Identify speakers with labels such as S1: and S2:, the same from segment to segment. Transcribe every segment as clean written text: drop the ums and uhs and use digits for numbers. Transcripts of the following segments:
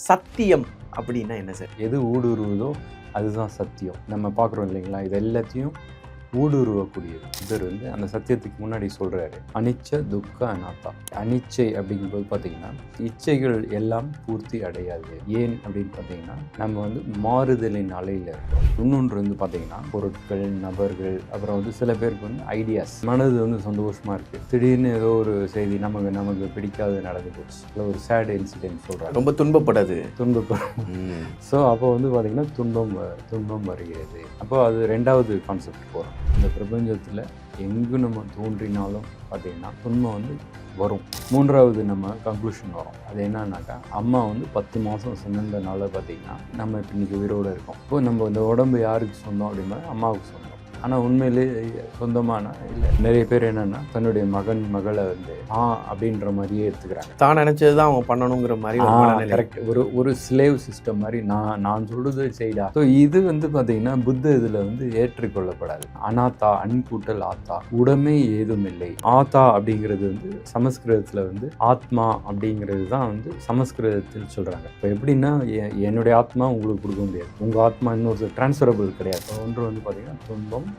S1: சத்தியம் அப்படின்னா என்ன சார்?
S2: எது ஊடுருவுதோ அதுதான் சத்தியம். நம்ம பார்க்குறோம் இல்லைங்களா, இது எல்லாத்தையும் ஊடுருவக்கூடியது. இவர் அந்த சத்தியத்துக்கு முன்னாடி சொல்கிறாரு, அனிச்ச துக்க அநாத்தா. அனிச்சை அப்படிங்கும்போது பார்த்தீங்கன்னா இச்சைகள் எல்லாம் பூர்த்தி அடையாது. ஏன் அப்படின்னு பார்த்தீங்கன்னா நம்ம மாறுதலின் அலையில் இருக்கோம். இன்னொன்று பார்த்தீங்கன்னா பொருட்கள், நபர்கள், அப்புறம் சில பேருக்கு ஐடியாஸ், மனது சந்தோஷமாக இருக்குது, திடீர்னு ஏதோ ஒரு செய்தி நமக்கு பிடிக்காது நடந்து போச்சு, இல்லை ஒரு சேட் இன்சிடென்ட் சொல்கிறாங்க,
S1: ரொம்ப துன்பப்படாது.
S2: ஸோ அப்போ பார்த்தீங்கன்னா துன்பம் வருகிறது. அப்போ அது ரெண்டாவது கான்செப்ட் போகிறோம். இந்த பிரபஞ்சத்தில் எங்கு நம்ம தோன்றினாலும் பார்த்தீங்கன்னா துன்பம் வரும். மூன்றாவது நம்ம கன்க்ளூஷன் வரும். அது என்னன்னாக்கா, அம்மா 10 மாதம் சுமந்தனால பார்த்தீங்கன்னா நம்ம இப்போ இன்றைக்கி உயிரோடு இருக்கோம். இப்போ நம்ம இந்த உடம்பு யாருக்கு சொந்தம் அப்படின்னா அம்மாவுக்கு சொந்தம். ஆனால் உண்மையிலே சொந்தமான இல்லை. நிறைய பேர் என்னென்னா தன்னுடைய மகளை அப்படின்ற மாதிரியே எடுத்துக்கிறாங்க.
S1: தான் நினச்சது தான் அவங்க பண்ணணுங்கிற மாதிரி.
S2: கரெக்ட். ஒரு ஸ்லேவ் சிஸ்டம் மாதிரி நான் சொல்றது செய்டா. ஸோ இது பார்த்தீங்கன்னா புத்த இதில் ஏற்றுக்கொள்ளப்படாது. அநாத்தா, அன்கூட்டல் ஆத்தா, உடமை ஏதும் இல்லை. ஆத்தா அப்படிங்கிறது சமஸ்கிருதத்தில் ஆத்மா அப்படிங்கிறது தான் சமஸ்கிருதத்தில் சொல்கிறாங்க. இப்போ எப்படின்னா என்னுடைய ஆத்மா உங்களுக்கு கொடுக்க முடியாது, உங்கள் ஆத்மா இன்னொரு டிரான்ஸ்ஃபரபிள் கிடையாது. ஒன்று பார்த்தீங்கன்னா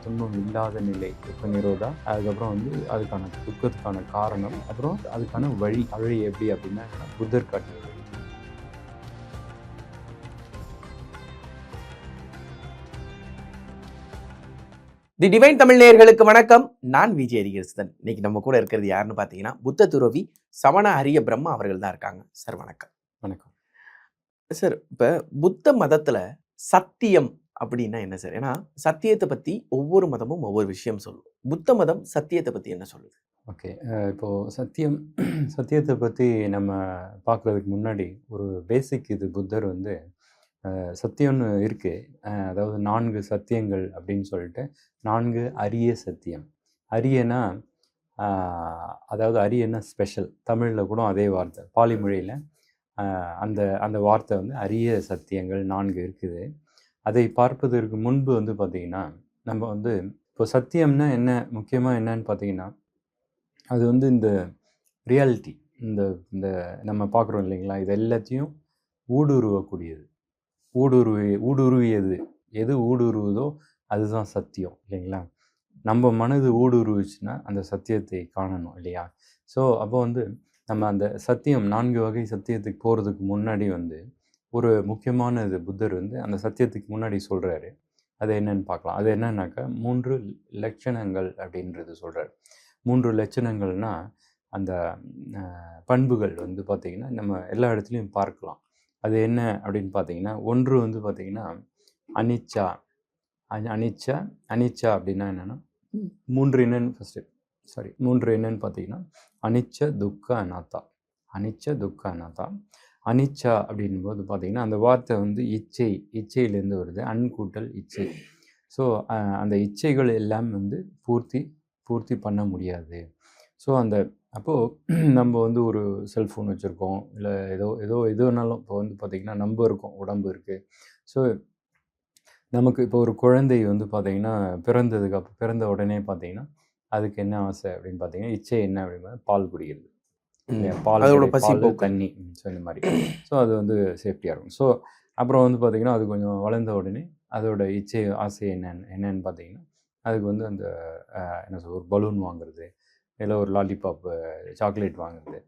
S2: துன்பம் இல்லாத நிலை, துக்க நிரோதா. அதுக்கப்புறம் அதுக்கான துக்கத்துக்கான காரணம், அப்புறம் அதுக்கான வழி எப்படி அப்படின்னா புத்தர் காட்டிய வழி.
S1: தி டிவைன் தமிழ் நேயர்களுக்கு வணக்கம். நான் விஜய் அரிகேசன். இன்னைக்கு நம்ம கூட இருக்கிறது யாருன்னு பார்த்தீங்கன்னா புத்த துறவி சமண அரிய பிரம்மா அவர்கள் தான் இருக்காங்க. சார் வணக்கம்.
S2: வணக்கம்
S1: சார். இப்போ புத்த மதத்தில் சத்தியம் அப்படின்னா என்ன சார்? ஏன்னா சத்தியத்தை பற்றி ஒவ்வொரு மதமும் ஒவ்வொரு விஷயம் சொல்லும். புத்த மதம் சத்தியத்தை பற்றி என்ன சொல்லுது?
S2: ஓகே, இப்போது சத்தியத்தை பற்றி நம்ம பார்க்குறதுக்கு முன்னாடி ஒரு பேசிக் இது புத்தர் சத்தியம்னு இருக்குது. அதாவது 4 சத்தியங்கள் அப்படின்னு சொல்லிட்டு 4 அரிய சத்தியம். அரியனா அதாவது அரியனா ஸ்பெஷல். தமிழில் கூட அதே வார்த்தை, பாலி மொழியில் அந்த வார்த்தை அரிய சத்தியங்கள் 4 இருக்குது. அதை பார்ப்பதற்கு முன்பு பார்த்திங்கன்னா நம்ம இப்போ சத்தியம்னா என்ன, முக்கியமாக என்னன்னு பார்த்தீங்கன்னா அது இந்த ரியாலிட்டி, இந்த நம்ம பார்க்குறோம் இல்லைங்களா, இது எல்லாத்தையும் ஊடுருவக்கூடியது. ஊடுருவியது எது ஊடுருவுதோ அதுதான் சத்தியம் இல்லைங்களா. நம்ம மனது ஊடுருவிச்சுன்னா அந்த சத்தியத்தை காணணும் இல்லையா. ஸோ அப்போ நம்ம அந்த சத்தியம் 4 வகை சத்தியத்துக்கு போகிறதுக்கு முன்னாடி ஒரு முக்கியமான இது புத்தர் அந்த சத்தியத்துக்கு முன்னாடி சொல்கிறாரு. அது என்னன்னு பார்க்கலாம். அது என்னன்னாக்கா 3 லட்சணங்கள் அப்படின்றது சொல்கிறார். 3 லட்சணங்கள்னால் அந்த பண்புகள் பார்த்திங்கன்னா நம்ம எல்லா இடத்துலையும் பார்க்கலாம். அது என்ன அப்படின்னு பார்த்தீங்கன்னா, ஒன்று பார்த்திங்கன்னா அனிச்சா. அனிச்சா அப்படின்னா என்னென்னா 3 என்னன்னு ஃபஸ்ட்டு 3 என்னன்னு பார்த்தீங்கன்னா அனிச்ச துக்க அநாத்தா. அனிச்சா அப்படின்போது பார்த்திங்கன்னா அந்த வார்த்தை இச்சையிலேருந்து வருது. அன்கூட்டல் இச்சை. ஸோ அந்த இச்சைகள் எல்லாம் பூர்த்தி பண்ண முடியாது. ஸோ அப்போது நம்ம ஒரு செல்ஃபோன் வச்சுருக்கோம், இல்லை ஏதோ வேணாலும் இப்போ பார்த்திங்கன்னா நம்ம இருக்கோம், உடம்பு இருக்குது. ஸோ நமக்கு இப்போ ஒரு குழந்தை பார்த்திங்கன்னா பிறந்த உடனே பார்த்திங்கன்னா அதுக்கு என்ன ஆசை அப்படின்னு பார்த்தீங்கன்னா, இச்சை என்ன அப்படின்னா பால் குடிக்கிறது, பால், தண்ணி. ஸோ இந்த மாதிரி. ஸோ அது சேஃப்டியாக இருக்கும். ஸோ அப்புறம் பார்த்திங்கன்னா அது கொஞ்சம் வளர்ந்த உடனே அதோட ஆசை என்னன்னு பார்த்தீங்கன்னா அதுக்கு அந்த என்ன சொல்ற ஒரு பலூன் வாங்குறது, இல்லை ஒரு லாலிபாப்பு, சாக்லேட் வாங்குறது.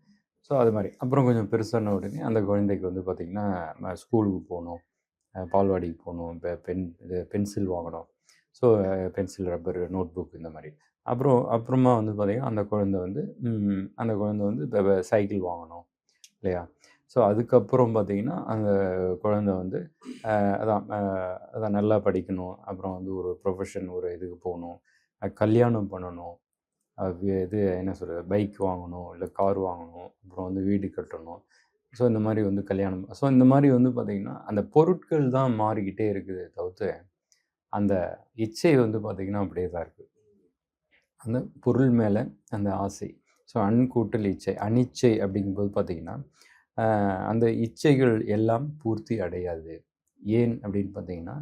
S2: ஸோ அது மாதிரி அப்புறம் கொஞ்சம் பெருசான உடனே அந்த குழந்தைக்கு பார்த்திங்கன்னா ஸ்கூலுக்கு போகணும், பால்வாடிக்கு போகணும், பென்சில் வாங்கணும். So pencil, rubber, notebook இந்த மாதிரி. அப்புறமா பார்த்திங்கன்னா அந்த குழந்தை சைக்கிள் வாங்கணும் இல்லையா. ஸோ அதுக்கப்புறம் பார்த்திங்கன்னா அந்த குழந்தை அதான் நல்லா படிக்கணும், அப்புறம் ஒரு ப்ரொஃபஷன், ஒரு இதுக்கு போகணும், கல்யாணம் பண்ணணும், இது என்ன சொல்கிறது, பைக் வாங்கணும், இல்லை கார் வாங்கணும், அப்புறம் வீடு கட்டணும். ஸோ இந்த மாதிரி கல்யாணம். ஸோ இந்த மாதிரி பார்த்திங்கன்னா அந்த பொருட்கள் தான் மாறிக்கிட்டே இருக்குது தவிர்த்து அந்த இச்சை பார்த்திங்கன்னா அப்படியே தான் இருக்குது. அந்த பொருள் மேலே அந்த ஆசை. ஸோ அன்கூட்டல் இச்சை. அனிச்சை அப்படிங்கும்போது பார்த்திங்கன்னா அந்த இச்சைகள் எல்லாம் பூர்த்தி அடையாது. ஏன் அப்படின்னு பார்த்தீங்கன்னா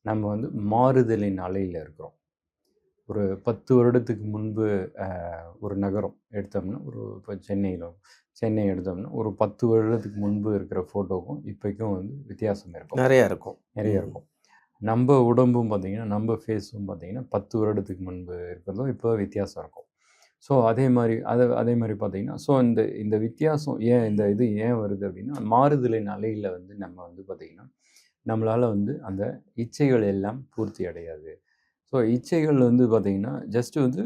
S2: நம்ம மாறுதலின் அலையில் இருக்கிறோம். ஒரு 10 வருடத்துக்கு முன்பு ஒரு நகரம் எடுத்தோம்னா, இப்போ சென்னை எடுத்தோம்னா, ஒரு 10 வருடத்துக்கு முன்பு இருக்கிற ஃபோட்டோக்கும் இப்போக்கும் வந்து வித்தியாசம் இருக்கும்.
S1: நிறைய இருக்கும்.
S2: நிறைய இருக்கும். நம்ம உடம்பும் பார்த்தீங்கன்னா, நம்ம ஃபேஸும் பார்த்தீங்கன்னா 10 வருடத்துக்கு முன்பு இருக்கிறதும் இப்போ வித்தியாசம் இருக்கும். ஸோ அதே மாதிரி பார்த்தீங்கன்னா, ஸோ இந்த வித்தியாசம் ஏன் வருது அப்படின்னா, மாறுதலின் அலையில் வந்து நம்ம வந்து பார்த்தீங்கன்னா, நம்மளால் வந்து அந்த இச்சைகள் எல்லாம் பூர்த்தி அடையாது. ஸோ இச்சைகள் வந்து பார்த்தீங்கன்னா, ஜஸ்ட் வந்து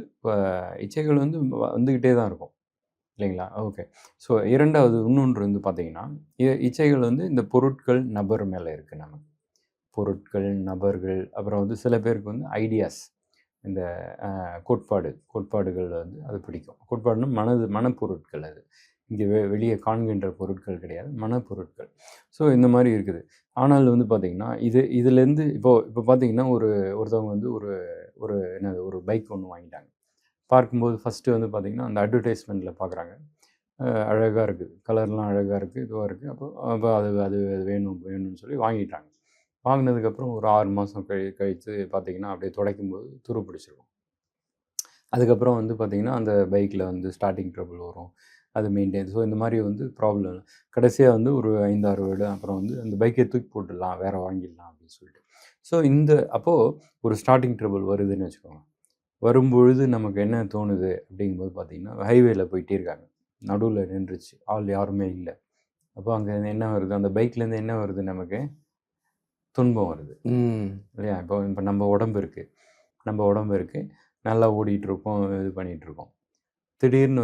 S2: இச்சைகள் வந்து வந்துக்கிட்டே தான் இருக்கும் இல்லைங்களா? ஓகே. ஸோ இன்னொன்று வந்து பார்த்தீங்கன்னா, இச்சைகள் வந்து இந்த பொருட்கள், நபர் மேலே இருக்குது நமக்கு. பொருட்கள், நபர்கள், அப்புறம் வந்து சில பேருக்கு வந்து ஐடியாஸ், இந்த கோட்பாடுகள் வந்து அது பிடிக்கும். கோட்பாடுனா மனப்பொருட்கள் அது. இங்கே வெளியே காண்கின்ற பொருட்கள் கிடையாது, மனப்பொருட்கள். ஸோ இந்த மாதிரி இருக்குது. ஆனால் வந்து பார்த்திங்கன்னா, இதுலேருந்து இப்போ பார்த்திங்கன்னா, ஒருத்தவங்க வந்து ஒரு பைக் ஒன்று வாங்கிட்டாங்க. பார்க்கும்போது ஃபஸ்ட்டு வந்து பார்த்திங்கன்னா, அந்த அட்வர்டைஸ்மெண்ட்டில் பார்க்குறாங்க. அழகாக இருக்குது, கலர்லாம் அழகாக இருக்குது, இதுவாக இருக்குது. அப்போ அது வேணும்னு சொல்லி வாங்கிட்டாங்க. வாங்கினதுக்கப்புறம் ஒரு 6 மாதம் கழித்து பார்த்திங்கன்னா, அப்படியே துடைக்கும்போது துரு பிடிச்சிருக்கும். அதுக்கப்புறம் வந்து பார்த்திங்கன்னா, அந்த பைக்கில் வந்து ஸ்டார்டிங் ட்ரபிள் வரும், அது மெயின்டைன். ஸோ இந்த மாதிரி வந்து ப்ராப்ளம் கடைசியாக வந்து ஒரு 5-6 வருடம் அப்புறம் வந்து அந்த பைக்கை தூக்கி போட்டுடலாம், வேறு வாங்கிடலாம் அப்படின்னு சொல்லிட்டு. ஸோ அப்போது ஒரு ஸ்டார்டிங் ட்ரபிள் வருதுன்னு வச்சுக்கோங்க. வரும்பொழுது நமக்கு என்ன தோணுது அப்படிங்கும்போது பார்த்திங்கன்னா, ஹைவேல போயிட்டே இருக்காங்க, நடுவில் நின்றுச்சு, ஆள் யாருமே இல்லை. அப்போ அங்கே என்ன வருது, அந்த பைக்லேருந்து என்ன வருது, நமக்கு துன்பம் வருது இல்லையா? இப்போ நம்ம உடம்பு இருக்குது, நல்லா ஓடிட்டுருக்கோம், இது பண்ணிகிட்ருக்கோம். திடீர்னு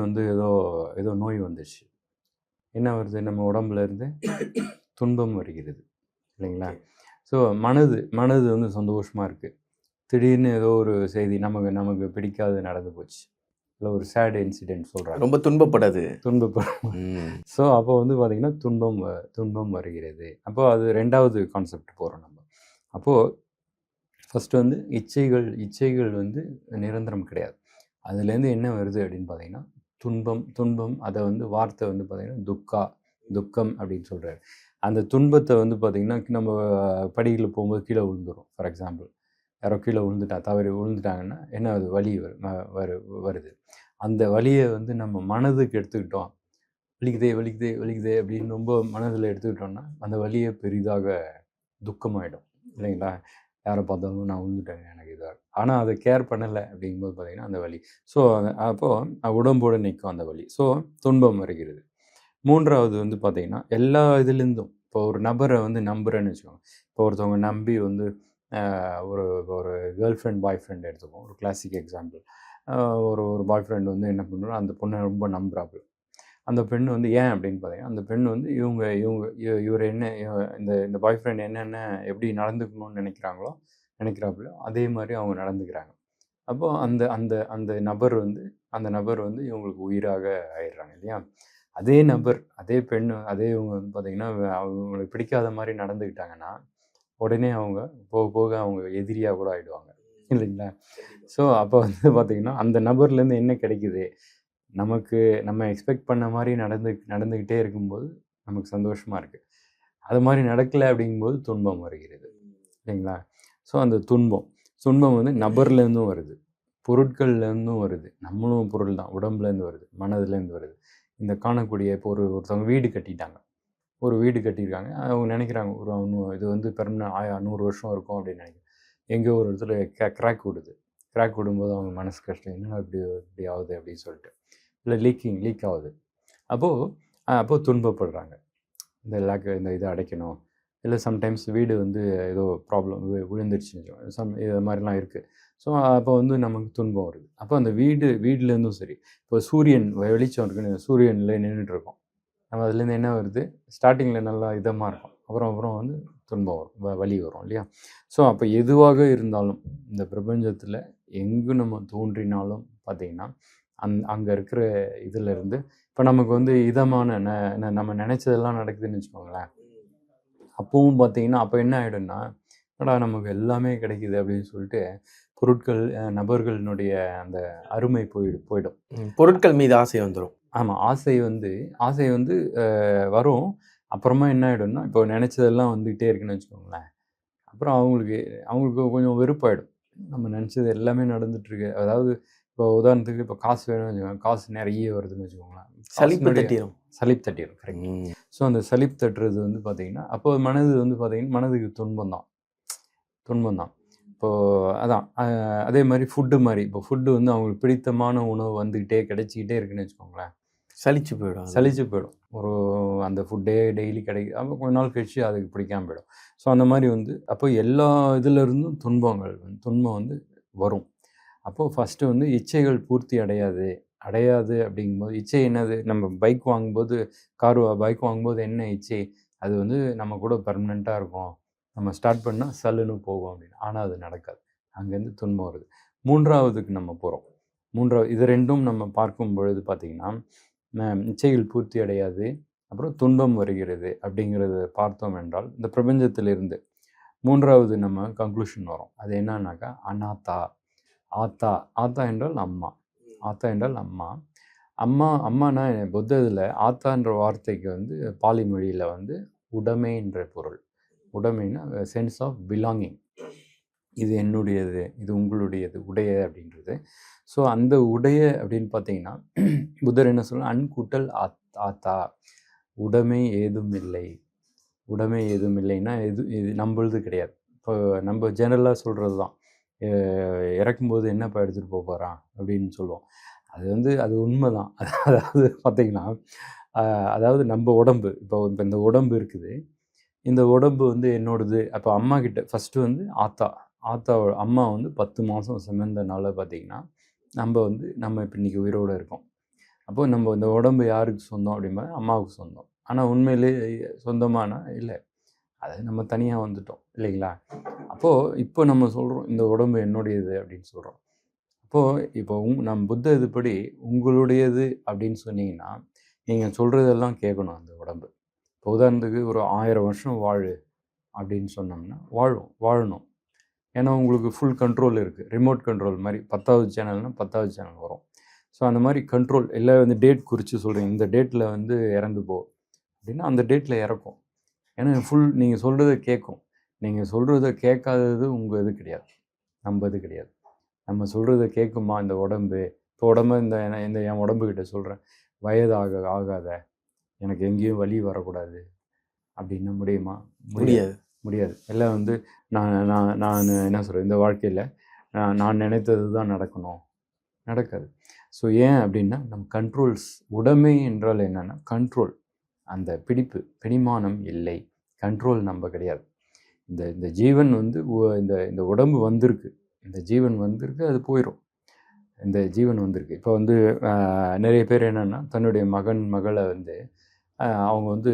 S2: வந்து ஏதோ நோய் வந்துச்சு. என்ன வருது, நம்ம உடம்புல இருந்து துன்பம் வருகிறது இல்லைங்களா? ஸோ மனது வந்து சந்தோஷமாக இருக்குது. திடீர்னு ஏதோ ஒரு செய்தி நமக்கு பிடிக்காது நடந்து போச்சு, இல்லை ஒரு சேட் இன்சிடென்ட் சொல்கிறாங்க,
S1: ரொம்ப துன்பப்படாது.
S2: ஸோ அப்போ வந்து பார்த்திங்கன்னா துன்பம் வருகிறது. அப்போது அது 2வது கான்செப்ட் போகிறோம் நம்ம. அப்போது ஃபஸ்ட்டு வந்து இச்சைகள் வந்து நிரந்தரம் கிடையாது. அதுலேருந்து என்ன வருது அப்படின்னு பார்த்தீங்கன்னா, துன்பம். அதை வந்து வார்த்தை வந்து பார்த்திங்கன்னா துக்கம் அப்படின்னு சொல்கிறாரு. அந்த துன்பத்தை வந்து பார்த்திங்கன்னா, நம்ம படிகளில் போகும்போது கீழே விழுந்துடும். ஃபார் எக்ஸாம்பிள், யாரோ கீழே தவறி விழுந்துட்டாங்கன்னா என்ன ஆகுது, வலி வருது. அந்த வலியை வந்து நம்ம மனதுக்கு எடுத்துக்கிட்டோம், வலிக்குதே அப்படின்னு ரொம்ப மனதில் எடுத்துக்கிட்டோம்னா, அந்த வலியை பெரிதாக துக்கமாயிடும் இல்லைங்களா? யாரை பார்த்தாலும் நான் விழுந்துட்டேங்க, எனக்கு இதாக. ஆனால் அதை கேர் பண்ணலை அப்படிங்கும்போது பார்த்திங்கன்னா அந்த வலி. ஸோ அப்போது உடம்போடு நிற்கும் அந்த வலி. ஸோ துன்பம் வருகிறது. 3வது வந்து பார்த்திங்கன்னா, எல்லா இதுலேருந்தும் இப்போ ஒரு நபரை வந்து நம்புகிறேன்னு வச்சுக்கோங்க. இப்போ ஒருத்தவங்க நம்பி வந்து ஒரு கேர்ள் ஃப்ரெண்ட், பாய் ஃப்ரெண்ட் எடுத்துப்போம், ஒரு கிளாசிக் எக்ஸாம்பிள். ஒரு பாய் ஃப்ரெண்ட் வந்து என்ன பண்ணுறோம், அந்த பொண்ணை ரொம்ப நம்புறாப்புல. அந்த பெண் வந்து ஏன் அப்படின்னு பார்த்தீங்கன்னா, அந்த பெண் வந்து இவர் என்ன இந்த பாய் ஃப்ரெண்ட் என்னென்ன எப்படி நடந்துக்கணும்னு நினைக்கிறாப்புல அதே மாதிரி அவங்க நடந்துக்கிறாங்க. அப்போது அந்த அந்த அந்த நபர் வந்து இவங்களுக்கு உயிராக ஆயிடுறாங்க இல்லையா? அதே நபர், அதே பெண், இவங்க வந்து பார்த்திங்கன்னா, அவங்களுக்கு பிடிக்காத மாதிரி நடந்துக்கிட்டாங்கன்னா, உடனே அவங்க போக அவங்க எதிரியாக கூட ஆகிடுவாங்க இல்லைங்களா? ஸோ அப்போ வந்து பார்த்திங்கன்னா, அந்த நபர்லேருந்து என்ன கிடைக்குது, நம்ம எக்ஸ்பெக்ட் பண்ண மாதிரி நடந்துக்கிட்டே இருக்கும்போது நமக்கு சந்தோஷமாக இருக்குது. அது மாதிரி நடக்கலை அப்படிங்கும்போது துன்பம் வருகிறது இல்லைங்களா? ஸோ அந்த துன்பம் வந்து நபர்லேருந்தும் வருது, பொருட்கள்லேருந்தும் வருது. நம்மளும் பொருள் தான், உடம்புலேருந்து வருது, மனதுலேருந்து வருது. இந்த காணக்கூடிய இப்போ ஒருத்தவங்க வீடு கட்டியிருக்காங்க, அவங்க நினைக்கிறாங்க இது வந்து பெர்மனன்ட் 100 வருஷம் இருக்கும் அப்படின்னு நினைக்கிறாங்க. எங்கேயோ ஒரு இடத்துல கிராக் விடும்போது அவங்க மனசு கஷ்டம், என்ன இப்படி ஆகுது அப்படின்னு சொல்லிட்டு, இல்லை லீக் ஆகுது. அப்போது துன்பப்படுறாங்க. இந்த இதை அடைக்கணும், இல்லை சம்டைம்ஸ் வீடு வந்து ஏதோ ப்ராப்ளம் விழுந்துருச்சு, இது மாதிரிலாம் இருக்குது. ஸோ அப்போ வந்து நமக்கு துன்பம் வருது. அப்போ அந்த வீட்லேருந்தும் சரி, இப்போ சூரியன் வெளிச்சம் இருக்குன்னு சூரியனில் நின்றுட்டுருக்கோம், நம்ம அதுலேருந்து என்ன வருது, ஸ்டார்டிங்கில் நல்லா இதமாக இருக்கும், அப்புறம் வந்து துன்பம் வரும், வலி வரும் இல்லையா? ஸோ அப்போ எதுவாக இருந்தாலும் இந்த பிரபஞ்சத்தில் எங்கு நம்ம தோன்றினாலும் பார்த்திங்கன்னா, அங்கே இருக்கிற இதிலேருந்து இப்போ நமக்கு வந்து இதமான நம்ம நினச்சதெல்லாம் நடக்குதுன்னு வச்சுக்கோங்களேன். அப்பவும் பார்த்திங்கன்னா, அப்போ என்ன ஆகிடும்னா, நமக்கு எல்லாமே கிடைக்குது அப்படின்னு சொல்லிட்டு பொருட்கள், நபர்களினுடைய அந்த அருமை போயிடும்.
S1: பொருட்கள் மீது ஆசை வந்துடும்.
S2: ஆமாம், ஆசை வந்து வரும். அப்புறமா என்ன ஆகிடும்னா, இப்போ நினச்சதெல்லாம் வந்துக்கிட்டே இருக்குன்னு வச்சுக்கோங்களேன், அப்புறம் அவங்களுக்கு கொஞ்சம் வெறுப்பாயிடும். நம்ம நினச்சது எல்லாமே நடந்துட்டுருக்கு. அதாவது இப்போ உதாரணத்துக்கு இப்போ காசு வேணும்னு வச்சுக்கோங்க, காசு நிறைய வருதுன்னு வச்சுக்கோங்களேன்.
S1: சலிப்பு
S2: காசுனுடைய
S1: தட்டிரும்.
S2: சலிப்பு தட்டிடும். கரெக்ட். ஸோ அந்த சலிப்பு தட்டுறது வந்து பார்த்தீங்கன்னா, அப்போ மனது வந்து பார்த்தீங்கன்னா, மனதுக்கு துன்பம் தான். துன்பம் தான். இப்போது அதான் அதே மாதிரி ஃபுட்டு மாதிரி. இப்போ ஃபுட்டு வந்து அவங்களுக்கு பிடித்தமான உணவு வந்துக்கிட்டே கிடைச்சிக்கிட்டே இருக்குன்னு வச்சுக்கோங்களேன்,
S1: சலிச்சு போயிடும்.
S2: சலிச்சு போயிடும். ஒரு அந்த ஃபுட்டே டெய்லி கிடைக்கும். அப்போ கொஞ்ச நாள் கழிச்சு அதுக்கு பிடிக்காம போயிடும். ஸோ அந்த மாதிரி வந்து அப்போ எல்லா இதுலேருந்தும் துன்பம் வந்து வரும். அப்போது ஃபஸ்ட்டு வந்து இச்சைகள் பூர்த்தி அடையாது அப்படிங்கும்போது இச்சை என்னது? நம்ம பைக் வாங்கும்போது பைக் வாங்கும்போது என்ன இச்சை? அது வந்து நம்ம கூட பெர்மனெண்ட்டாக இருக்கும். நம்ம ஸ்டார்ட் பண்ணால் சல்லுன்னு போகும் அப்படின்னு. ஆனால் அது நடக்காது. அங்கேருந்து துன்பம் வருது. 3வதுக்கு நம்ம போகிறோம். இது 2ம் நம்ம பார்க்கும் பொழுது பார்த்திங்கன்னா, இச்சைகள் பூர்த்தி அடையாது, அப்புறம் துன்பம் வருகிறது அப்படிங்கிறத பார்த்தோம் என்றால், இந்த பிரபஞ்சத்திலிருந்து 3வது நம்ம கன்க்ளூஷன் வரும். அது என்னன்னாக்கா அனாத்தா. ஆத்தா என்றால் அம்மா. ஆத்தா என்றால் அம்மா. அம்மானா புத்த இதில் ஆத்தான்ற வார்த்தைக்கு வந்து பாலி மொழியில் வந்து உடைமை என்ற பொருள். உடைமைன்னா சென்ஸ் ஆஃப் பிலாங்கிங். இது என்னுடையது, இது உங்களுடையது, உடைய அப்படின்றது. ஸோ அந்த உடைய அப்படின்னு பார்த்தீங்கன்னா, புத்தர் என்ன சொல்ல, அன்கூட்டல் ஆத்தா, உடைமை ஏதும் இல்லை. உடைமை ஏதும் இல்லைன்னா இது நம்மளது கிடையாது. இப்போ நம்ம ஜெனரலாக சொல்கிறது தான், இறக்கும்போது என்னப்பா எடுத்துகிட்டு போக போகிறான் அப்படின்னு சொல்லுவோம். அது வந்து அது உண்மை தான். அதாவது பார்த்திங்கன்னா, அதாவது நம்ம உடம்பு இப்போ இந்த உடம்பு இருக்குது, இந்த உடம்பு வந்து என்னோடது. அப்போ அம்மா கிட்ட ஃபஸ்ட்டு வந்து அம்மா வந்து 10 மாதம் சுமந்தனால பார்த்திங்கன்னா, நம்ம இப்போ இன்றைக்கி உயிரோடு இருக்கோம். அப்போது நம்ம இந்த உடம்பு யாருக்கு சொந்தம் அப்படின்னா அம்மாவுக்கு சொந்தம். ஆனால் உண்மையிலே சொந்தமானா இல்லை, அது நம்ம தனியாக வந்துட்டோம் இல்லைங்களா? அப்போது இப்போ நம்ம சொல்கிறோம் இந்த உடம்பு என்னுடையது அப்படின்னு சொல்கிறோம். இப்போ நம்ம புத்த இதுபடி உங்களுடையது அப்படின்னு சொன்னீங்கன்னா, நீங்கள் சொல்கிறதெல்லாம் கேட்கணும் அந்த உடம்பு. இப்போ உதாரணத்துக்கு ஒரு 1000 வருஷம் அப்படின்னு சொன்னோம்னா வாழணும். ஏன்னா உங்களுக்கு ஃபுல் கண்ட்ரோல் இருக்குது. ரிமோட் கண்ட்ரோல் மாதிரி 10வது சேனல்னால் 10வது சேனல் வரும். ஸோ அந்த மாதிரி கண்ட்ரோல் எல்லாம் வந்து டேட் குறித்து சொல்கிறீங்க, இந்த டேட்டில் வந்து இறந்து போ அப்படின்னா அந்த டேட்டில் இறக்கும். ஏன்னா நீங்கள் சொல்கிறத கேட்கும். நீங்கள் சொல்கிறத கேட்காதது உங்கள் இது கிடையாது, நம்ம இது கிடையாது. நம்ம சொல்கிறத கேட்குமா இந்த உடம்பு? இப்போ உடம்பு இந்த என் உடம்புக்கிட்ட சொல்கிறேன், ஆகாத எனக்கு எங்கேயும் வலி வரக்கூடாது அப்படின்னா முடியுமா? முடியாது. எல்லாம் வந்து நான் என்ன சொல்கிறேன், இந்த வாழ்க்கையில் நான் நினைத்தது தான் நடக்காது. ஸோ ஏன் அப்படின்னா நம்ம கண்ட்ரோல்ஸ். உடைமை என்றால் என்னென்னா கண்ட்ரோல். அந்த பிடிமானம் இல்லை, கண்ட்ரோல் நம்ம கிடையாது. இந்த ஜீவன் வந்து இந்த உடம்பு வந்திருக்கு, இந்த ஜீவன் வந்திருக்கு, அது போயிடும். இந்த ஜீவன் வந்திருக்கு. இப்போ வந்து நிறைய பேர் என்னென்னா தன்னுடைய மகளை வந்து அவங்க வந்து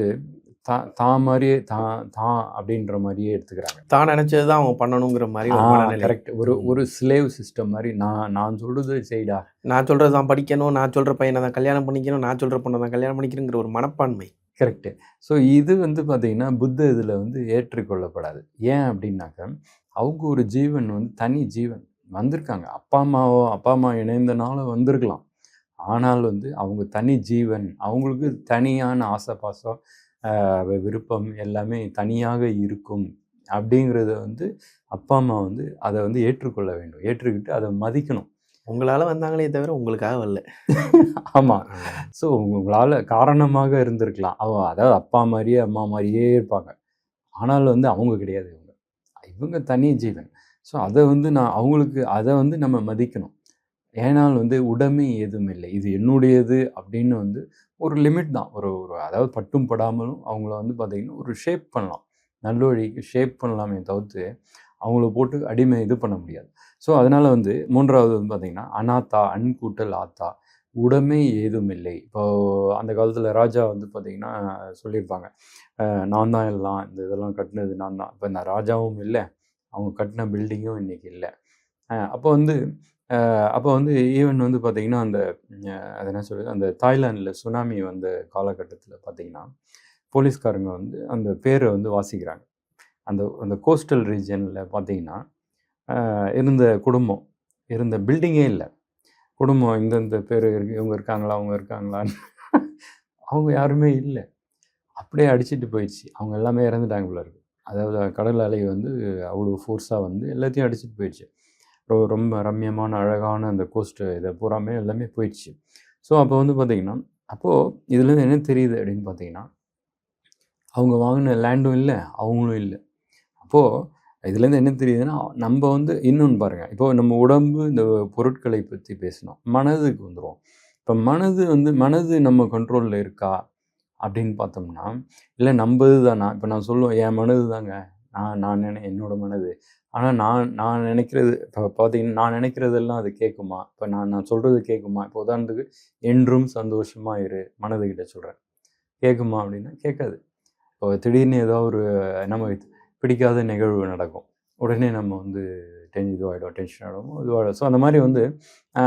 S2: தான் மாதிரியே தான் அப்படின்ற மாதிரியே எடுத்துக்கிறாங்க.
S1: தான் நினச்சது தான் அவங்க பண்ணணுங்கிற மாதிரி.
S2: கரெக்ட். ஒரு ஸ்லேவ் சிஸ்டம் மாதிரி. நான் சொல்கிறது செய்டா,
S1: நான் சொல்கிறது தான் படிக்கணும், நான் சொல்கிற பையனை தான் கல்யாணம் பண்ணிக்கணும், நான் சொல்கிற பொண்ணை தான் கல்யாணம் பண்ணிக்கணுங்கிற ஒரு மனப்பான்மை.
S2: கரெக்டு. ஸோ இது வந்து பார்த்திங்கன்னா புத்த இதில் வந்து ஏற்றுக்கொள்ளப்படாது. ஏன் அப்படின்னாக்கா, அவங்க ஒரு ஜீவன் வந்து தனி ஜீவன் வந்திருக்காங்க. அப்பா அம்மா இணைந்தனால வந்திருக்கலாம். ஆனால் வந்து அவங்க தனி ஜீவன். அவங்களுக்கு தனியான ஆசை பாசம் விருப்பம் எல்லாமே தனியாக இருக்கும். அப்படிங்கிறத வந்து அப்பா அம்மா வந்து அதை வந்து ஏற்றுக்கொள்ள வேண்டும். ஏற்றுக்கிட்டு அதை மதிக்கணும்.
S1: உங்களால் வந்தாங்களே தவிர உங்களுக்காக வரல.
S2: ஆமாம். ஸோ உங்களால் காரணமாக இருந்திருக்கலாம். அதாவது அப்பா மாதிரியே அம்மா மாதிரியே இருப்பாங்க. ஆனால் வந்து அவங்க கிடையாது. இவங்க தனி ஜீவன். ஸோ அதை வந்து அதை வந்து நம்ம மதிக்கணும். ஏனால் வந்து உடைமை எதுவும் இல்லை, இது என்னுடையது அப்படின்னு வந்து ஒரு லிமிட் தான். அதாவது பட்டும் படாமலும் அவங்கள வந்து பார்த்திங்கன்னா ஒரு ஷேப் பண்ணலாம், நல்ல வழிக்கு ஷேப் பண்ணலாமே தவிர்த்து அவங்கள போட்டு அடிமை இது பண்ண முடியாது. ஸோ அதனால் வந்து 3வது வந்து பார்த்திங்கன்னா அனாத்தா, அன்கூட்டல் ஆத்தா, உடைமை ஏதும் இல்லை. இப்போது அந்த காலத்தில் ராஜா வந்து பார்த்திங்கன்னா சொல்லியிருப்பாங்க, நான் தான் எல்லாம், இந்த இதெல்லாம் கட்டினது நான் தான். இப்போ இந்த ராஜாவும் இல்லை, அவங்க கட்டின பில்டிங்கும் இன்றைக்கி இல்லை. அப்போ வந்து ஈவன் வந்து பார்த்திங்கன்னா அது என்ன சொல்கிறது, அந்த தாய்லாண்டில் சுனாமி வந்த காலகட்டத்தில் பார்த்திங்கன்னா போலீஸ்காரங்க வந்து அந்த பேரை வந்து வாசிக்கிறாங்க. அந்த கோஸ்டல் ரீஜனில் பார்த்திங்கன்னா இருந்த குடும்பம், இருந்த பில்டிங்கே இல்லை, குடும்பம் இந்தந்த பேர் இவங்க இருக்காங்களா, அவங்க இருக்காங்களான்னு அவங்க யாருமே இல்லை. அப்படியே அடிச்சுட்டு போயிடுச்சு. அவங்க எல்லாமே இறந்துட்டாங்க போல இருக்குது. அதாவது கடல் அலை வந்து அவ்வளோ ஃபோர்ஸாக வந்து எல்லாத்தையும் அடிச்சுட்டு போயிடுச்சு. ரொம்ப ரம்மியமான அழகான அந்த கோஸ்ட்டு இதை பூராமே எல்லாமே போயிடுச்சு. ஸோ அப்போ வந்து பார்த்திங்கன்னா, அப்போது இதுலேருந்து என்ன தெரியுது அப்படின்னு பார்த்தீங்கன்னா, அவங்க வாங்கின லேண்டும் இல்லை, அவங்களும் இல்லை. அப்போது இதுலேருந்து என்ன தெரியுதுன்னா, நம்ம வந்து இன்னொன்று பாருங்கள், இப்போது நம்ம உடம்பு இந்த பொருட்களை பற்றி பேசினோம், மனதுக்கு வந்துடும். இப்போ மனது நம்ம கண்ட்ரோலில் இருக்கா அப்படின்னு பார்த்தோம்னா, இல்லை நம்பது தானா? இப்போ நான் சொல்லுவேன், என் மனது தாங்க, நான் என்னோட மனது. ஆனால் நான் நினைக்கிறது இப்போ பார்த்தீங்கன்னா, நான் நினைக்கிறதெல்லாம் அது கேட்குமா? இப்போ நான் சொல்கிறது கேட்குமா? இப்போ உதாரணத்துக்கு, என்றும் சந்தோஷமாக இரு, மனதுக்கிட்ட சொல்கிறேன், கேட்குமா அப்படின்னா கேட்காது. இப்போ திடீர்னு ஏதோ ஒரு நம்ம பிடிக்காத நிகழ்வு நடக்கும், உடனே நம்ம வந்து இதுவாகிடும், டென்ஷன் ஆகிடும், இதுவாகிடும். ஸோ அந்த மாதிரி வந்து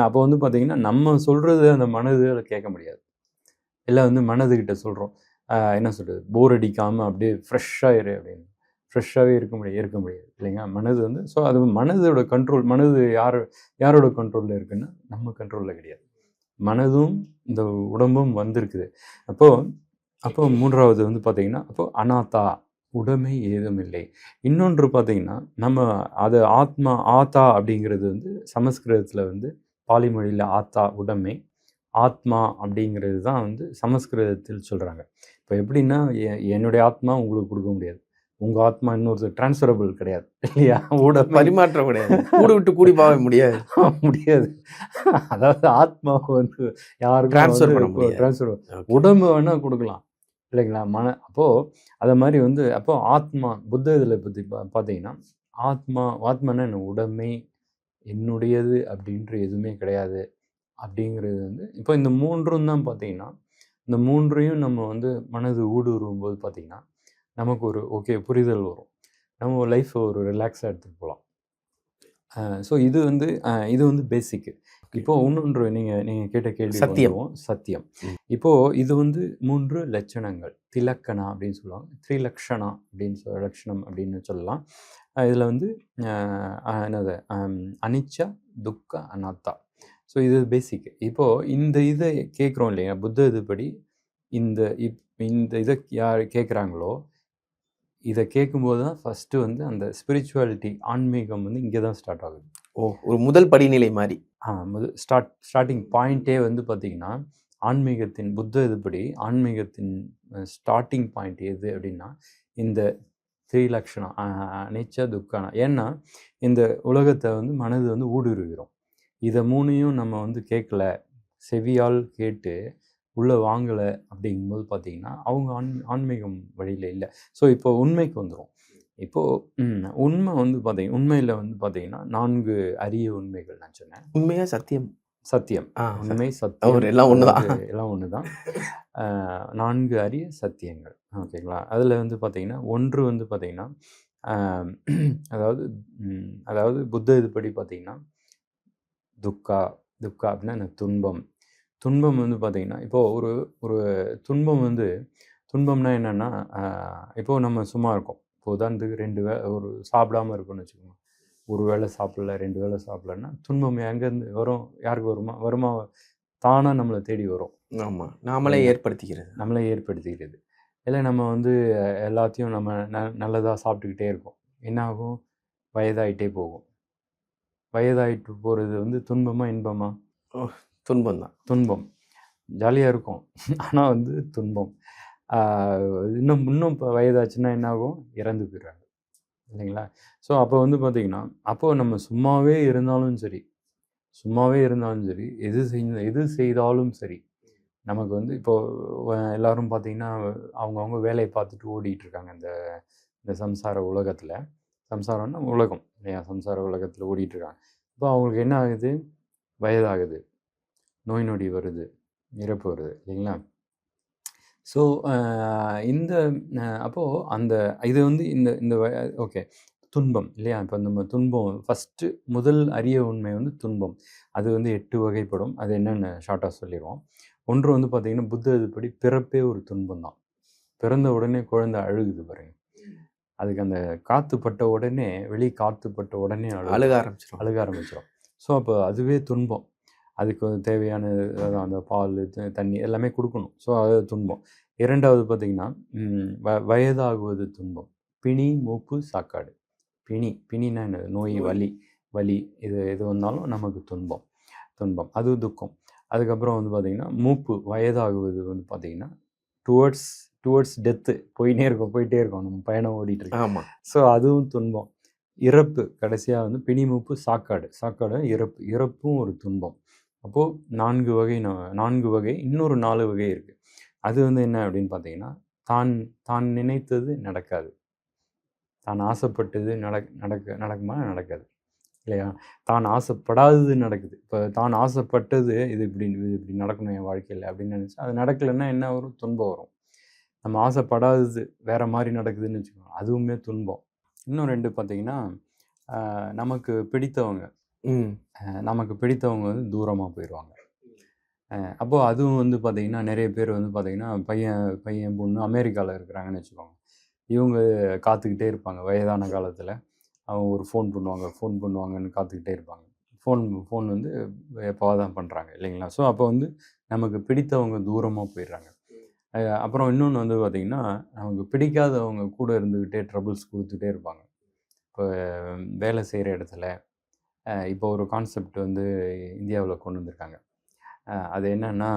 S2: அப்போ வந்து பார்த்திங்கன்னா, நம்ம சொல்கிறது அந்த மனது அதை கேட்க முடியாது. இல்லை வந்து மனதுக்கிட்ட சொல்கிறோம், என்ன சொல்கிறது, போர் அடிக்காமல் அப்படியே ஃப்ரெஷ்ஷாக இரு அப்படின்னு. ஃப்ரெஷ்ஷாகவே இருக்க முடியாது இல்லைங்க மனது வந்து. ஸோ அது மனதோட கண்ட்ரோல், மனது யாரோட கண்ட்ரோலில் இருக்குன்னா நம்ம கண்ட்ரோலில் கிடையாது. மனதும் இந்த உடம்பும் வந்திருக்குது. அப்போ மூன்றாவது வந்து பார்த்திங்கன்னா, அப்போது அனாத்தா, உடைமை ஏதும் இல்லை. இன்னொன்று பார்த்திங்கன்னா, நம்ம அது ஆத்தா அப்படிங்கிறது வந்து சமஸ்கிருதத்தில் வந்து பாலி மொழியில் ஆத்தா உடைமை, ஆத்மா அப்படிங்கிறது தான் வந்து சமஸ்கிருதத்தில் சொல்கிறாங்க. இப்போ எப்படின்னா, என்னுடைய ஆத்மா உங்களுக்கு கொடுக்க முடியாது, உங்கள் ஆத்மா இன்னொருத்தர் டிரான்ஸ்ஃபரபிள் கிடையாது இல்லையா? உடம்பு
S1: பரிமாற்றம் கிடையாது, கூடு விட்டு கூடி போக முடியாது.
S2: அதாவது ஆத்மாவை வந்து யாருக்கும் ட்ரான்ஸ்ஃபர், உடம்பு வேணால் கொடுக்கலாம் இல்லைங்களா? அப்போது அதை மாதிரி வந்து அப்போது ஆத்மா, புத்த இதில் பற்றி பார்த்தீங்கன்னா, ஆத்மானா என்ன, உடைமை என்னுடையது அப்படின்ற எதுவுமே கிடையாது அப்படிங்கிறது வந்து. இப்போ இந்த மூன்றும் தான் பார்த்தீங்கன்னா, இந்த மூன்றையும் நம்ம வந்து மனது ஊடுருவும் போது பார்த்திங்கன்னா, நமக்கு ஒரு புரிதல் வரும், நம்ம லைஃப்பை ஒரு ரிலாக்ஸாக எடுத்துகிட்டு போகலாம். ஸோ இது வந்து பேசிக்கு. இப்போது இன்னொன்று நீங்கள் கேட்ட கேள்வி சத்தியம். இப்போது இது வந்து 3 லட்சணங்கள், திலக்கணா அப்படின்னு சொல்லுவாங்க, த்ரிலக்ஷணா அப்படின்னு லட்சணம் அப்படின்னு சொல்லலாம். இதில் வந்து என்னது, அனிச்சா, துக்க, அனாத்தா. ஸோ இது பேசிக். இப்போது இந்த இதை கேட்குறோம் இல்லையா, புத்த இதுபடி இந்த இதை யார் கேட்குறாங்களோ, இதை கேட்கும்போது தான் ஃபஸ்ட்டு வந்து அந்த ஸ்பிரிச்சுவாலிட்டி, ஆன்மீகம் வந்து இங்கே தான் ஸ்டார்ட் ஆகுது.
S1: ஒரு முதல் படிநிலை மாதிரி.
S2: ஸ்டார்டிங் பாயிண்ட்டே வந்து பார்த்திங்கன்னா, ஆன்மீகத்தின் புத்த இதுபடி ஆன்மீகத்தின் ஸ்டார்டிங் பாயிண்ட் எது அப்படின்னா, இந்த த்ரிலக்ஷணா, அனிச்சா, துக்கானா. ஏன்னா இந்த உலகத்தை வந்து மனது வந்து ஊடுருகிறோம். இதை மூணையும் நம்ம வந்து கேட்கல, செவியால் கேட்டு உள்ளே வாங்கலை அப்படிங்கும்போது பார்த்திங்கன்னா, அவங்க ஆன்மீகம் வழியில் இல்லை. ஸோ இப்போ உண்மைக்கு வந்துடும். இப்போது உண்மை வந்து பார்த்திங்கன்னா, உண்மையில் வந்து பார்த்திங்கன்னா 4 அரிய உண்மைகள் நான் சொன்னேன்.
S1: உண்மையாக சத்தியம்,
S2: உண்மை, சத்தியம்
S1: எல்லாம் ஒன்று தான்,
S2: எல்லாம் ஒன்று தான். 4 அரிய சத்தியங்கள், ஓகேங்களா? அதில் வந்து பார்த்திங்கன்னா, ஒன்று வந்து பார்த்திங்கன்னா, அதாவது புத்த இதுபடி பார்த்திங்கன்னா, துக்கா அப்படின்னா எனக்கு துன்பம் வந்து பார்த்திங்கன்னா, இப்போது ஒரு துன்பம்னா என்னென்னா, இப்போது நம்ம சும்மா இருக்கோம், இப்போ உதாரணத்துக்கு ஒரு சாப்பிடாமல் இருக்குன்னு வச்சுக்கோங்க, ஒரு வேளை சாப்பிடல, 2 வேளை சாப்பிடலன்னா துன்பம் எங்கேருந்து வரும்? யாருக்கு வருமா? தானாக நம்மளை தேடி வரும்.
S1: ஆமாம், நாமளே ஏற்படுத்திக்கிறது.
S2: இல்லை நம்ம வந்து எல்லாத்தையும் நம்ம நல்லதாக சாப்பிட்டுக்கிட்டே இருக்கோம், என்ன ஆகும்? வயதாகிட்டே போகும். வயதாகிட்டு போகிறது வந்து துன்பமா, இன்பமா? துன்பம். ஜாலியாக இருக்கும், ஆனால் வந்து துன்பம். இன்னும் இப்போ வயதாச்சுன்னா என்ன ஆகும்? இறந்து போயிடுறாங்க இல்லைங்களா? ஸோ அப்போ வந்து பார்த்திங்கன்னா, அப்போது நம்ம சும்மாவே இருந்தாலும் சரி, எது செய்தாலும் சரி, நமக்கு வந்து இப்போது எல்லோரும் பார்த்திங்கன்னா, அவங்கவுங்க வேலையை பார்த்துட்டு ஓடிட்டுருக்காங்க இந்த சம்சார உலகத்தில். சம்சாரம்னா உலகம் இல்லையா? சம்சார உலகத்தில் ஓடிட்டுருக்காங்க. இப்போ அவங்களுக்கு என்ன ஆகுது? வயதாகுது, நோய் நொடி வருது, இறப்பு வருது இல்லைங்களா? ஸோ அப்போது இது வந்து இந்த துன்பம் இல்லையா? இப்போ நம்ம துன்பம் ஃபஸ்ட்டு முதல் அரிய உண்மை வந்து துன்பம். அது வந்து 8 வகைப்படும். அது என்னென்னு ஷார்ட்டாக சொல்லிடுவோம். ஒன்று வந்து பார்த்திங்கன்னா, புத்த இதுபடி பிறப்பே ஒரு துன்பம் தான். பிறந்த உடனே குழந்தை அழுகுது பாருங்க, அதுக்கு அந்த காற்று பட்ட உடனே, காற்று பட்ட உடனே அழுக ஆரம்பிச்சிடும். ஸோ அப்போ அதுவே துன்பம். அதுக்கு தேவையான அந்த பால், தண்ணி எல்லாமே கொடுக்கணும். ஸோ அது துன்பம். இரண்டாவது பார்த்திங்கன்னா, வயதாகுவது துன்பம். பிணி, மூப்பு, சாக்காடு. பிணினா என்ன? நோய், வலி. வலி, இது எது வந்தாலும் நமக்கு துன்பம். துன்பம் அது துக்கம். அதுக்கப்புறம் வந்து பார்த்திங்கன்னா மூப்பு, வயதாகுவது வந்து பார்த்திங்கன்னா டுவர்ட்ஸ் டுவர்ட்ஸ் டெத்து, போயிட்டே இருக்கோம், நம்ம பயணம் ஓடிட்டுருக்கு.
S1: ஆமாம்.
S2: ஸோ அதுவும் துன்பம். இறப்பு, கடைசியாக வந்து பிணிமூப்பு, சாக்காடு இறப்பும் ஒரு துன்பம். அப்போது 4 வகை, இன்னொரு 4 வகை இருக்குது. அது வந்து என்ன அப்படின்னு பார்த்தீங்கன்னா, தான் நினைத்தது நடக்காது, தான் ஆசைப்பட்டது நடக்குமா? நடக்காது இல்லையா? தான் ஆசைப்படாதது நடக்குது. இப்போ தான் ஆசைப்பட்டது இது இப்படி நடக்கணும் என் வாழ்க்கையில் அப்படின்னு நினச்சா அது நடக்கலைன்னா என்ன வரும்? துன்பம் வரும். நம்ம ஆசைப்படாதது வேறு மாதிரி நடக்குதுன்னு வச்சுக்கோங்க, அதுவுமே துன்பம். இன்னும் 2 பார்த்தீங்கன்னா, நமக்கு பிடித்தவங்க வந்து தூரமாக போயிடுவாங்க. அப்போது அதுவும் வந்து பார்த்திங்கன்னா நிறைய பேர் வந்து பார்த்திங்கன்னா பையன் பொண்ணு அமெரிக்காவில் இருக்கிறாங்கன்னு வச்சுக்கோங்க. இவங்க காத்துக்கிட்டே இருப்பாங்க வயதான காலத்தில். அவங்க ஒரு ஃபோன் பண்ணுவாங்கன்னு காத்துக்கிட்டே இருப்பாங்க. ஃபோன் வந்து எப்போவா தான் பண்ணுறாங்க இல்லைங்களா? ஸோ அப்போ வந்து நமக்கு பிடித்தவங்க தூரமாக போயிடுறாங்க. அப்புறம் இன்னொன்று வந்து பார்த்திங்கன்னா, நமக்கு பிடிக்காதவங்க கூட இருந்துக்கிட்டே ட்ரபிள்ஸ் கொடுத்துட்டே இருப்பாங்க. இப்போ வேலை செய்கிற இடத்துல இப்போ ஒரு கான்செப்ட் வந்து இந்தியாவில் கொண்டு வந்திருக்காங்க. அது என்னன்னா,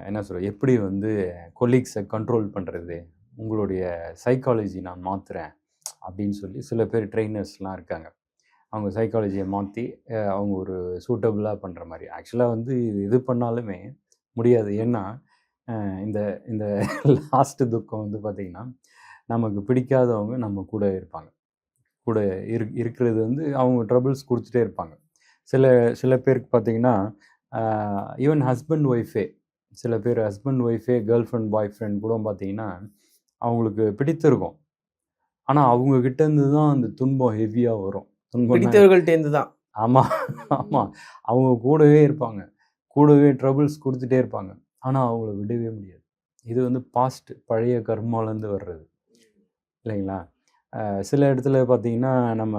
S2: என்ன சொல்கிறது, எப்படி வந்து கொலீக்ஸை கண்ட்ரோல் பண்ணுறது, உங்களுடைய சைக்காலஜி நான் மாற்றுறேன் அப்படின்னு சொல்லி சில பேர் ட்ரெயினர்ஸ்லாம் இருக்காங்க. அவங்க சைக்காலஜியை மாற்றி அவங்க ஒரு சூட்டபுளாக பண்ணுற மாதிரி. ஆக்சுவலாக வந்து இது பண்ணாலுமே முடியாது. ஏன்னா இந்த இந்த லாஸ்ட்டு துக்கம் வந்து பார்த்திங்கன்னா, நமக்கு பிடிக்காதவங்க நம்ம கூட இருப்பாங்க. கூட இருக்கிறது வந்து அவங்க ட்ரபிள்ஸ் கொடுத்துட்டே இருப்பாங்க. சில பேருக்கு பார்த்திங்கன்னா, ஈவன் ஹஸ்பண்ட் ஒய்ஃபே, சில பேர் ஹஸ்பண்ட் ஒய்ஃபே கேர்ள் ஃப்ரெண்ட் பாய் ஃப்ரெண்ட் கூட பார்த்திங்கன்னா அவங்களுக்கு பிடித்திருக்கும். ஆனால் அவங்கக்கிட்டேருந்து தான் அந்த துன்பம் ஹெவியாக வரும்.
S1: பிடித்தவர்கள்ட்டேருந்து தான்.
S2: ஆமாம். அவங்க கூடவே இருப்பாங்க, கூடவே ட்ரபிள்ஸ் கொடுத்துட்டே இருப்பாங்க. ஆனால் அவங்கள விடவே முடியாது. இது வந்து பழைய கர்மாலேருந்து வர்றது இல்லைங்களா? சில இடத்துல பார்த்திங்கன்னா, நம்ம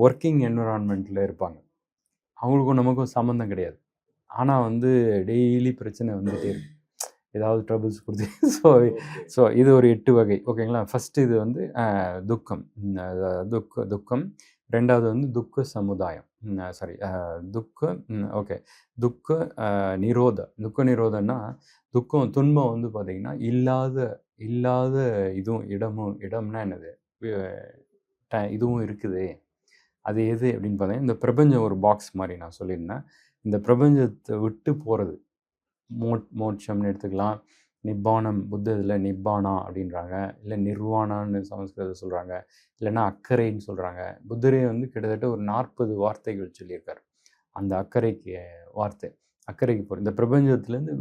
S2: ஒர்க்கிங் என்விரான்மெண்ட்டில் இருப்பாங்க, அவங்களுக்கும் நமக்கும் சம்மந்தம் கிடையாது. ஆனால் வந்து டெய்லி பிரச்சனை வந்துகிட்டே இருக்கும், ஏதாவது ட்ரபிள்ஸ் கொடுத்து. ஸோ இது ஒரு 8 வகை ஓகேங்களா? ஃபஸ்ட்டு இது வந்து துக்கம். துக்கம். 2வது வந்து துக்க சமுதாயம், ஓகே, துக்க நிரோதம்னா துன்பம் வந்து பார்த்திங்கன்னா இல்லாத இடம்னா என்னது, இதுவும் இருக்குது. அது எது அப்படின்னு பார்த்தீங்கன்னா, இந்த பிரபஞ்சம் ஒரு பாக்ஸ் மாதிரி நான் சொல்லியிருந்தேன். இந்த பிரபஞ்சத்தை விட்டு போகிறது மோட்சம்னு எடுத்துக்கலாம். நிப்பானம், புத்த இதில் நிப்பானா அப்படின்றாங்க, இல்லை நிர்வாணான்னு சமஸ்கிருதத்தில் சொல்கிறாங்க, இல்லைன்னா அக்கறைன்னு சொல்கிறாங்க. புத்தரே வந்து கிட்டத்தட்ட ஒரு 40 வார்த்தைகள் சொல்லியிருக்காரு. அந்த அக்கறைக்கு போகிற இந்த பிரபஞ்சத்துலேருந்து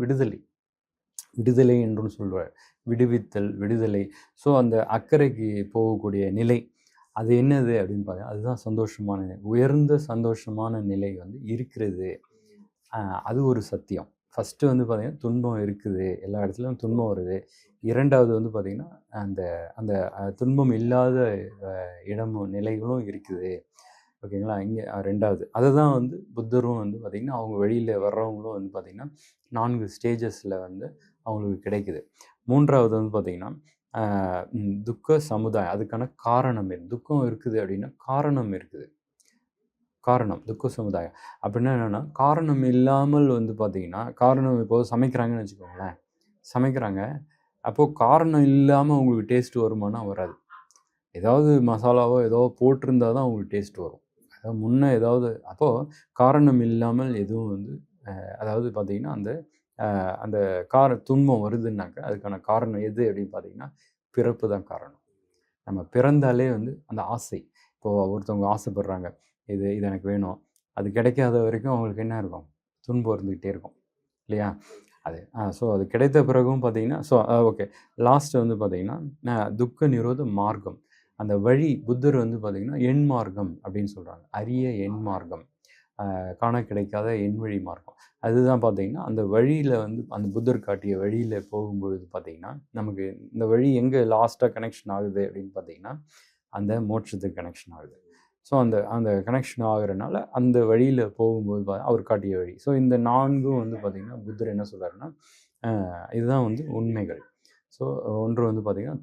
S2: விடுதலை என்றும் சொல்கிறார். விடுவித்தல், விடுதலை. ஸோ அந்த அக்கறைக்கு போகக்கூடிய நிலை அது என்னது அப்படின்னு பார்த்தீங்கன்னா, அதுதான் சந்தோஷமான நிலை. உயர்ந்த சந்தோஷமான நிலை வந்து இருக்கிறது. அது ஒரு சத்தியம். ஃபஸ்ட்டு வந்து பார்த்திங்கன்னா, துன்பம் இருக்குது, எல்லா இடத்துலையும் துன்பம் வருது. 2வது வந்து பார்த்திங்கன்னா, அந்த துன்பம் இல்லாத இடமும் நிலைகளும் இருக்குது ஓகேங்களா? இங்கே 2வது அதை தான் வந்து புத்தரும் வந்து பார்த்திங்கன்னா, அவங்க வழியில் வர்றவங்களும் வந்து பார்த்திங்கன்னா 4 ஸ்டேஜஸில் வந்து அவங்களுக்கு கிடைக்குது. 3வது வந்து பார்த்திங்கன்னா, துக்க சமுதாயம். அதுக்கான காரணம் துக்கம் இருக்குது அப்படின்னா காரணம் இருக்குது. துக்க சமுதாயம் அப்படின்னா என்னென்னா, காரணம் இல்லாமல் வந்து பார்த்திங்கன்னா, காரணம் இப்போது சமைக்கிறாங்கன்னு வச்சுக்கோங்களேன், சமைக்கிறாங்க, அப்போது காரணம் இல்லாமல் உங்களுக்கு டேஸ்ட் வருமானா வராது. ஏதாவது மசாலாவோ ஏதோ போட்டிருந்தா தான் உங்களுக்கு டேஸ்ட் வரும். அதாவது முன்னே ஏதாவது, அப்போது காரணம் இல்லாமல் எதுவும் வந்து அதாவது பார்த்திங்கன்னா, அந்த துன்பம் வருதுன்னாக்கா அதுக்கான காரணம் எது அப்படின்னு பார்த்திங்கன்னா, பிறப்பு தான் காரணம். நம்ம பிறந்தாலே வந்து அந்த ஆசை, இப்போது ஒருத்தவங்க ஆசைப்படுறாங்க, இது எனக்கு வேணும், அது கிடைக்காத வரைக்கும் அவங்களுக்கு என்ன இருக்கும், துன்பம் இருந்துக்கிட்டே இருக்கும் இல்லையா? அது ஸோ அது கிடைத்த பிறகும் பார்த்திங்கன்னா, ஸோ ஓகே, லாஸ்ட்டு வந்து பார்த்திங்கன்னா துக்க நிரோத மார்க்கம். அந்த வழி புத்தர் வந்து பார்த்திங்கன்னா எண் மார்க்கம் அப்படின்னு சொல்கிறாங்க. அரிய எண் மார்க்கம், காண கிடைக்காத எண்வழி மார்க்கம். அதுதான் பார்த்திங்கன்னா அந்த வழியில் வந்து அந்த புத்தர் காட்டிய வழியில் போகும்பொழுது பார்த்திங்கன்னா, நமக்கு இந்த வழி எங்கே லாஸ்ட்டாக கனெக்ஷன் ஆகுது அப்படின்னு பார்த்திங்கன்னா, அந்த மோட்சத்துக்கு கனெக்ஷன் ஆகுது. ஸோ அந்த கனெக்ஷன் ஆகிறனால அந்த வழியில் போகும்போது அவர் காட்டிய வழி. ஸோ இந்த 4ம் வந்து பார்த்திங்கன்னா புத்தர் என்ன சொல்கிறாருன்னா, இதுதான் வந்து உண்மைகள். ஸோ ஒன்று வந்து பார்த்திங்கன்னா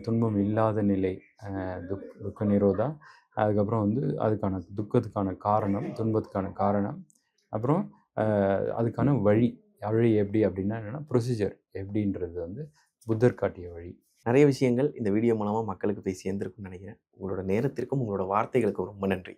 S2: துன்பம் இல்லாத நிலை, துக்க நிரோதா. அதுக்கப்புறம் வந்து அதுக்கான துக்கத்துக்கான காரணம், துன்பத்துக்கான காரணம், அப்புறம் அதுக்கான வழி எப்படி அப்படின்னா என்னென்னா ப்ரொசீஜர் எப்படின்றது வந்து புத்தர் காட்டிய வழி.
S1: நிறைய விஷயங்கள் இந்த வீடியோ மூலமாக மக்களுக்கு போய் சேர்ந்துருக்குன்னு நினைக்கிறேன். உங்களோட நேரத்திற்கும் உங்களோட வார்த்தைகளுக்கும் ரொம்ப நன்றி.